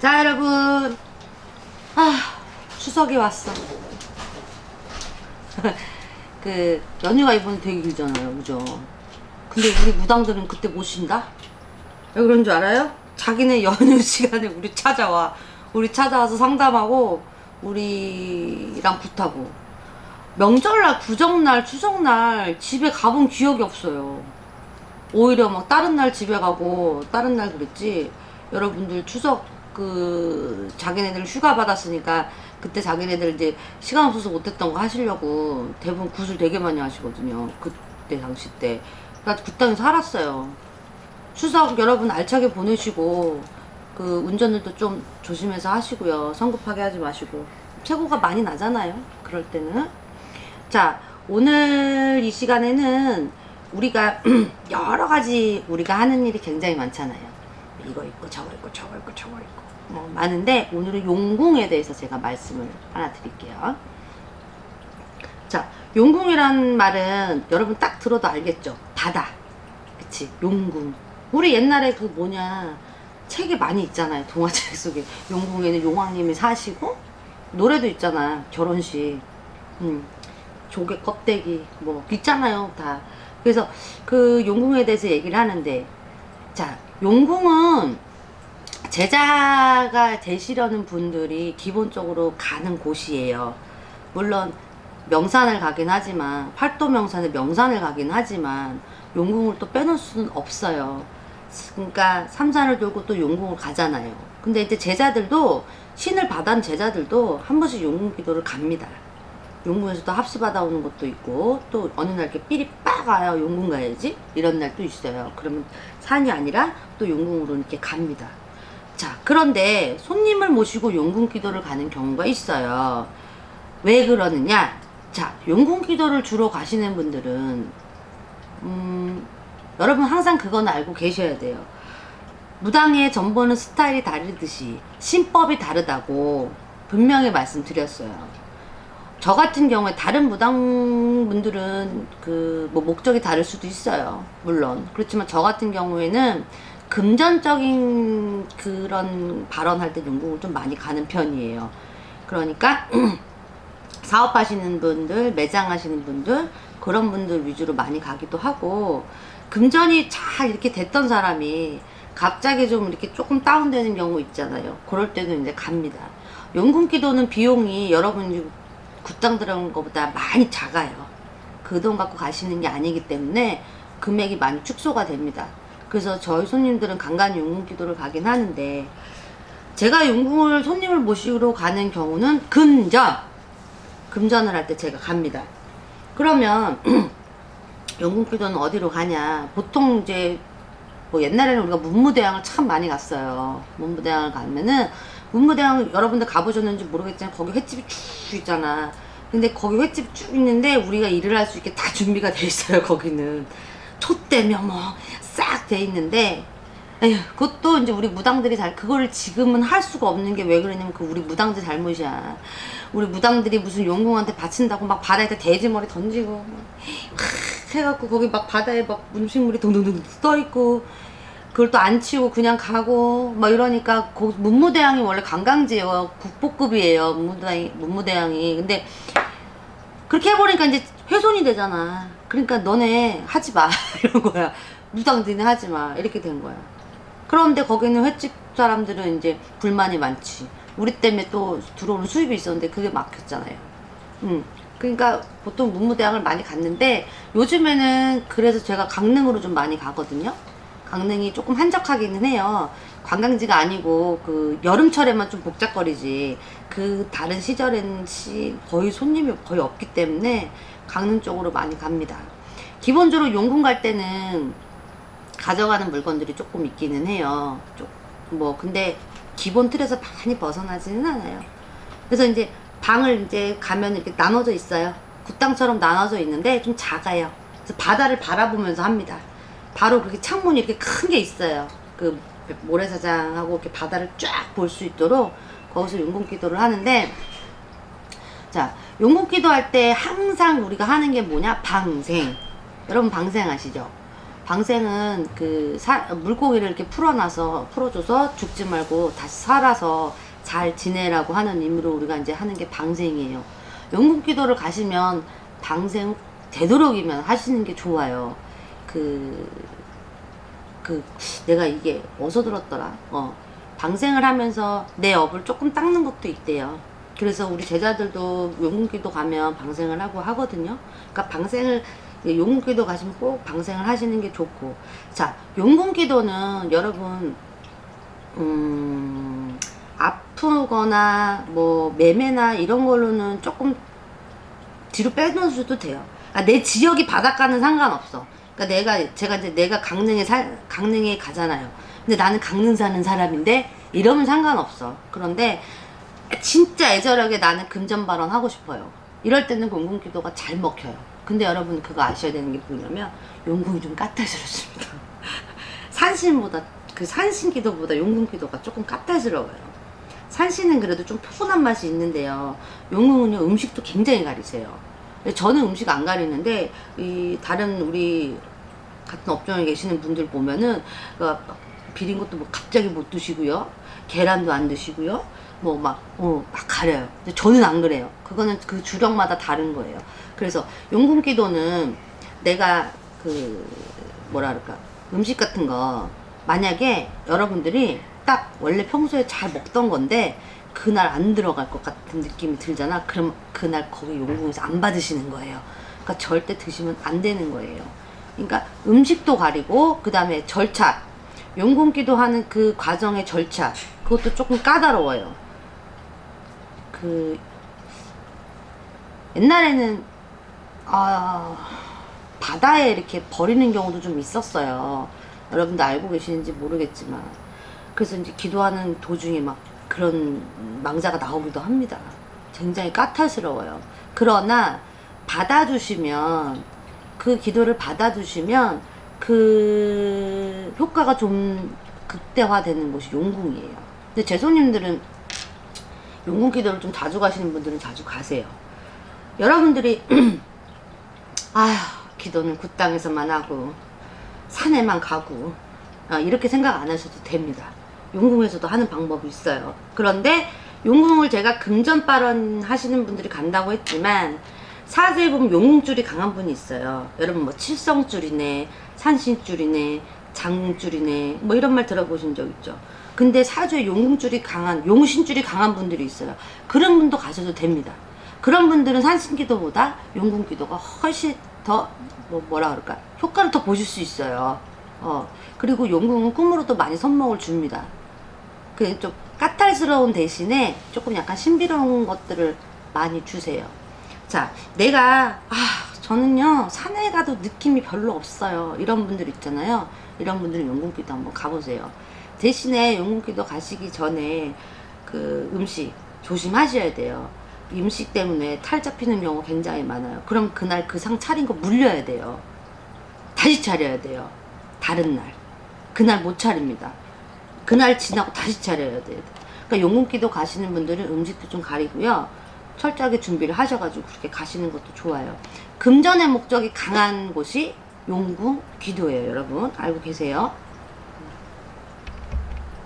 자, 여러분. 추석이 왔어. 그 연휴가 이번에 되게 길잖아요, 그죠? 근데 우리 무당들은 그때 못 쉰다? 왜 그런 줄 알아요? 자기네 연휴 시간에 우리 찾아와서 상담하고 우리랑 굿하고, 명절날, 구정날, 추석날 집에 가본 기억이 없어요. 오히려 막 다른 날 집에 가고 다른 날 그랬지. 여러분들 추석 자기네들 휴가 받았으니까 그때 자기네들 이제 시간 없어서 못했던 거 하시려고 대부분 굿을 되게 많이 하시거든요. 그때 당시 때. 나 그 땅에 살았어요. 추석 여러분 알차게 보내시고 운전들도 좀 조심해서 하시고요. 성급하게 하지 마시고. 최고가 많이 나잖아요, 그럴 때는. 자, 오늘 이 시간에는 우리가 여러 가지 우리가 하는 일이 굉장히 많잖아요. 이거 있고 저거 있고 저거 있고 저거 있고 많은데, 오늘은 용궁에 대해서 제가 말씀을 하나 드릴게요. 자, 용궁이란 말은 여러분 딱 들어도 알겠죠? 바다. 그치? 용궁. 우리 옛날에 책이 많이 있잖아요. 동화책 속에. 용궁에는 용왕님이 사시고, 노래도 있잖아. 결혼식. 조개 껍데기 있잖아요, 다. 그래서 그 용궁에 대해서 얘기를 하는데, 자, 용궁은 제자가 되시려는 분들이 기본적으로 가는 곳이에요. 물론 명산을 가긴 하지만, 팔도명산에 명산을 가긴 하지만 용궁을 또 빼놓을 수는 없어요. 그러니까 삼산을 돌고 또 용궁을 가잖아요. 근데 이제 제자들도, 신을 받은 제자들도 한 번씩 용궁 기도를 갑니다. 용궁에서도 합수 받아오는 것도 있고, 또 어느 날 이렇게 삘이 빡 와요. 용궁 가야지 이런 날도 있어요. 그러면 산이 아니라 또 용궁으로 이렇게 갑니다. 자, 그런데 손님을 모시고 용궁 기도를 가는 경우가 있어요. 왜 그러느냐? 자, 용궁 기도를 주로 가시는 분들은 여러분 항상 그건 알고 계셔야 돼요. 무당의 전보는 스타일이 다르듯이 신법이 다르다고 분명히 말씀드렸어요. 저 같은 경우에 다른 무당분들은 목적이 다를 수도 있어요. 물론. 그렇지만 저 같은 경우에는 금전적인 그런 발언할 때 용궁을 좀 많이 가는 편이에요. 그러니까 사업하시는 분들, 매장하시는 분들, 그런 분들 위주로 많이 가기도 하고, 금전이 잘 이렇게 됐던 사람이 갑자기 좀 이렇게 조금 다운되는 경우 있잖아요. 그럴 때는 이제 갑니다. 용궁 기도는 비용이 여러분이 굿당 들어온 것보다 많이 작아요. 그 돈 갖고 가시는 게 아니기 때문에 금액이 많이 축소가 됩니다. 그래서 저희 손님들은 간간히 용궁 기도를 가긴 하는데, 제가 용궁을 손님을 모시러 가는 경우는 금전을 할 때 제가 갑니다. 그러면 용궁 기도는 어디로 가냐? 보통 이제 옛날에는 우리가 문무대왕을 참 많이 갔어요. 문무대왕을 가면은, 문무대왕 여러분들 가보셨는지 모르겠지만 거기 횟집이 쭉 있잖아. 근데 거기 횟집 쭉 있는데 우리가 일을 할 수 있게 다 준비가 돼 있어요. 거기는 촛대며 싹 돼 있는데, 에휴, 그것도 이제 우리 무당들이 그걸 지금은 할 수가 없는 게 왜 그러냐면 우리 무당들 잘못이야. 우리 무당들이 무슨 용궁한테 바친다고 막 바다에다 돼지머리 던지고 해갖고 거기 막 바다에 막 음식물이 동동동 떠있고, 그걸 또 안 치우고 그냥 가고 막 이러니까, 문무대왕이 원래 관광지예요. 국보급이에요, 문무대왕이. 근데 그렇게 해버리니까 이제 훼손이 되잖아. 그러니까 너네 하지 마 이런 거야. 무당들이 하지 마 이렇게 된 거야. 그런데 거기는 횟집 사람들은 이제 불만이 많지. 우리 때문에 또 들어오는 수입이 있었는데 그게 막혔잖아요. 그러니까 보통 문무대왕을 많이 갔는데, 요즘에는 그래서 제가 강릉으로 좀 많이 가거든요. 강릉이 조금 한적하기는 해요. 관광지가 아니고 여름철에만 좀 복잡거리지, 다른 시절에는 거의 손님이 거의 없기 때문에 강릉 쪽으로 많이 갑니다. 기본적으로 용궁 갈 때는 가져가는 물건들이 조금 있기는 해요. 근데 기본 틀에서 많이 벗어나지는 않아요. 그래서 이제 방을 이제 가면 이렇게 나눠져 있어요. 굿당처럼 나눠져 있는데 좀 작아요. 그래서 바다를 바라보면서 합니다. 바로 그렇게 창문이 이렇게 큰 게 있어요. 모래사장하고 이렇게 바다를 쫙 볼 수 있도록 거기서 용궁 기도를 하는데, 자, 용궁 기도할 때 항상 우리가 하는 게 뭐냐? 방생. 여러분 방생 아시죠? 방생은 물고기를 이렇게 풀어줘서 죽지 말고 다시 살아서 잘 지내라고 하는 의미로 우리가 이제 하는 게 방생이에요. 영국 기도를 가시면 방생 되도록이면 하시는 게 좋아요. 내가 이게 어디서 들었더라? 방생을 하면서 내 업을 조금 닦는 것도 있대요. 그래서 우리 제자들도 용궁기도 가면 방생을 하고 하거든요. 그러니까 용궁기도 가시면 꼭 방생을 하시는 게 좋고. 자, 용궁기도는 여러분 아프거나 뭐 매매나 이런 걸로는 조금 뒤로 빼놓으셔도 돼요. 그러니까 내 지역이 바닷가는 상관없어. 그러니까 내가 강릉에 가잖아요. 근데 나는 강릉 사는 사람인데 이러면 상관없어. 그런데 진짜 애절하게 나는 금전 발언하고 싶어요. 이럴 때는 용궁기도가 잘 먹혀요. 근데 여러분 그거 아셔야 되는 게 뭐냐면 용궁이 좀 까탈스럽습니다. 산신기도보다 용궁기도가 조금 까탈스러워요. 산신은 그래도 좀 포근한 맛이 있는데요. 용궁은요 음식도 굉장히 가리세요. 저는 음식 안 가리는데 다른 우리 같은 업종에 계시는 분들 보면은 비린 것도 뭐 갑자기 못 드시고요, 계란도 안 드시고요, 막 가려요. 근데 저는 안 그래요. 그거는 그 주력마다 다른 거예요. 그래서 용궁기도는 내가 음식 같은 거 만약에 여러분들이 딱 원래 평소에 잘 먹던 건데 그날 안 들어갈 것 같은 느낌이 들잖아. 그럼 그날 거기 용궁에서 안 받으시는 거예요. 그러니까 절대 드시면 안 되는 거예요. 그러니까 음식도 가리고 그 다음에 절차, 용궁기도 하는 그 과정의 절차, 그것도 조금 까다로워요. 옛날에는 바다에 이렇게 버리는 경우도 좀 있었어요. 여러분도 알고 계시는지 모르겠지만. 그래서 이제 기도하는 도중에 막 그런 망자가 나오기도 합니다. 굉장히 까탈스러워요. 그러나 받아주시면, 그 기도를 받아주시면 그 효과가 좀 극대화되는 곳이 용궁이에요. 근데 제 손님들은 용궁 기도를 좀 자주 가시는 분들은 자주 가세요. 여러분들이 기도는 굿땅에서만 하고 산에만 가고 이렇게 생각 안 하셔도 됩니다. 용궁에서도 하는 방법이 있어요. 그런데 용궁을 제가 금전발언 하시는 분들이 간다고 했지만 사주에 보면 용궁줄이 강한 분이 있어요. 여러분 뭐 칠성줄이네, 산신줄이네, 장궁줄이네 뭐 이런 말 들어보신 적 있죠. 근데 사주에 용궁줄이 강한, 용신줄이 강한 분들이 있어요. 그런 분도 가셔도 됩니다. 그런 분들은 산신기도보다 용궁기도가 훨씬 더 효과를 더 보실 수 있어요. 그리고 용궁은 꿈으로도 많이 선목을 줍니다. 좀 까탈스러운 대신에 조금 약간 신비로운 것들을 많이 주세요. 자, 저는요 산에 가도 느낌이 별로 없어요, 이런 분들 있잖아요. 이런 분들은 용궁기도 한번 가보세요. 대신에 용궁기도 가시기 전에 음식 조심하셔야 돼요. 음식 때문에 탈 잡히는 경우 굉장히 많아요. 그럼 그날 그 상 차린 거 물려야 돼요. 다시 차려야 돼요. 다른 날. 그날 못 차립니다. 그날 지나고 다시 차려야 돼요. 그러니까 용궁기도 가시는 분들은 음식도 좀 가리고요. 철저하게 준비를 하셔가지고 그렇게 가시는 것도 좋아요. 금전의 목적이 강한 곳이 용궁 기도예요. 여러분 알고 계세요?